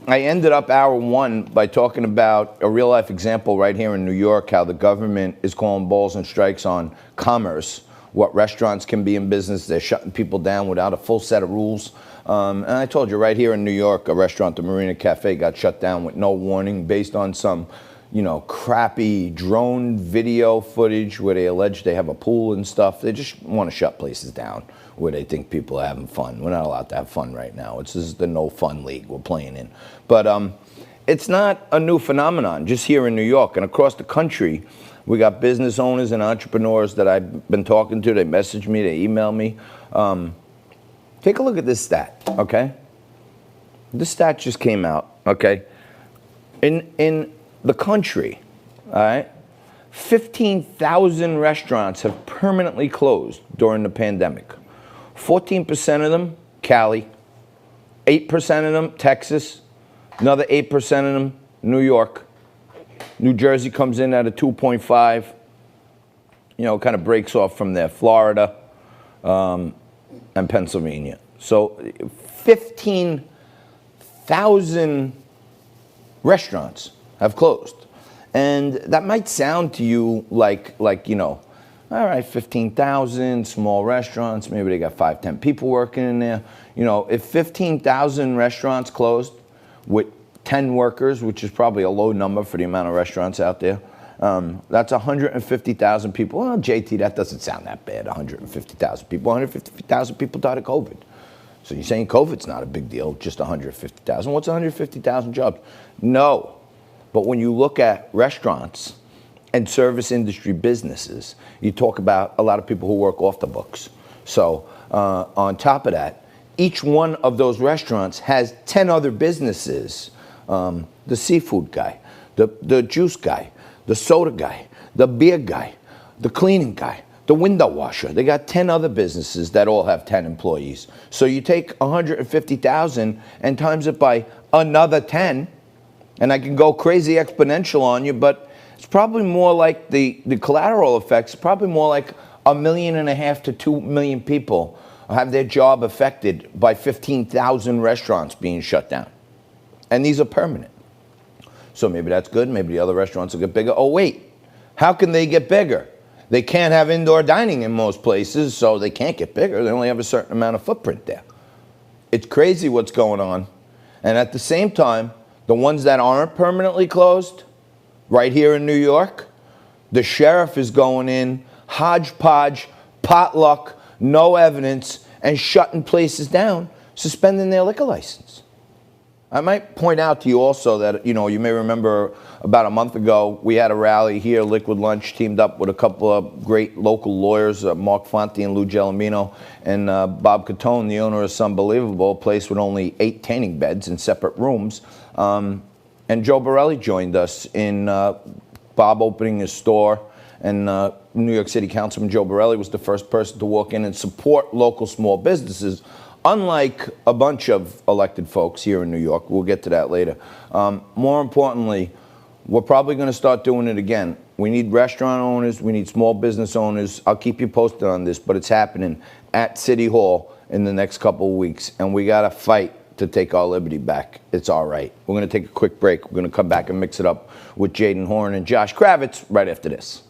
I ended up hour one by talking about a real life example right here in New York, how the government is calling balls and strikes on commerce, what restaurants can be in business. They're shutting people down without a full set of rules. And I told you right here in New York, a restaurant, the Marina Cafe, got shut down with no warning based on some, crappy drone video footage where they allege they have a pool and stuff. They just want to shut places down where they think people are having fun. We're not allowed to have fun right now. This is the no fun league we're playing in. But it's not a new phenomenon just here in New York and across the country. We got business owners and entrepreneurs that I've been talking to. They message me, they email me. Take a look at this stat, okay? This stat just came out, okay? In the country, all right, 15,000 restaurants have permanently closed during the pandemic. 14% of them, Cali. 8% of them, Texas. Another 8% of them, New York. New Jersey comes in at a 2.5. Kind of breaks off from there. Florida and Pennsylvania. So 15,000 restaurants have closed. And that might sound to you like all right, 15,000 small restaurants, maybe they got 5, 10 people working in there. If 15,000 restaurants closed with 10 workers, which is probably a low number for the amount of restaurants out there, that's 150,000 people. Well, JT, that doesn't sound that bad, 150,000 people. 150,000 people died of COVID. So you're saying COVID's not a big deal, just 150,000. What's 150,000 jobs? No. But when you look at restaurants and service industry businesses, you talk about a lot of people who work off the books. So on top of that, each one of those restaurants has 10 other businesses. The seafood guy, the juice guy, the soda guy, the beer guy, the cleaning guy, the window washer. They got 10 other businesses that all have 10 employees. So you take 150,000 and times it by another 10, and I can go crazy exponential on you, but it's probably more like the collateral effects, probably more like 1.5 million to 2 million people have their job affected by 15,000 restaurants being shut down. And these are permanent. So maybe that's good. Maybe the other restaurants will get bigger. Oh, wait. How can they get bigger? They can't have indoor dining in most places, so they can't get bigger. They only have a certain amount of footprint there. It's crazy what's going on. And at the same time, the ones that aren't permanently closed, right here in New York, the sheriff is going in, hodgepodge, potluck, no evidence, and shutting places down, suspending their liquor license. I might point out to you also that, you may remember about a month ago, we had a rally here, Liquid Lunch teamed up with a couple of great local lawyers, Mark Fonte and Lou Gelomino, and Bob Catone, the owner of Unbelievable, a place with only 8 tanning beds in separate rooms. And Joe Borelli joined us in Bob opening his store, and New York City Councilman Joe Borelli was the first person to walk in and support local small businesses, unlike a bunch of elected folks here in New York. We'll get to that later. More importantly, we're probably going to start doing it again. We need restaurant owners. We need small business owners. I'll keep you posted on this, but it's happening at City Hall in the next couple of weeks, and we got to fight to take our liberty back. It's all right. We're going to take a quick break. We're going to come back and mix it up with Jaden Horn and Josh Kravitz right after this.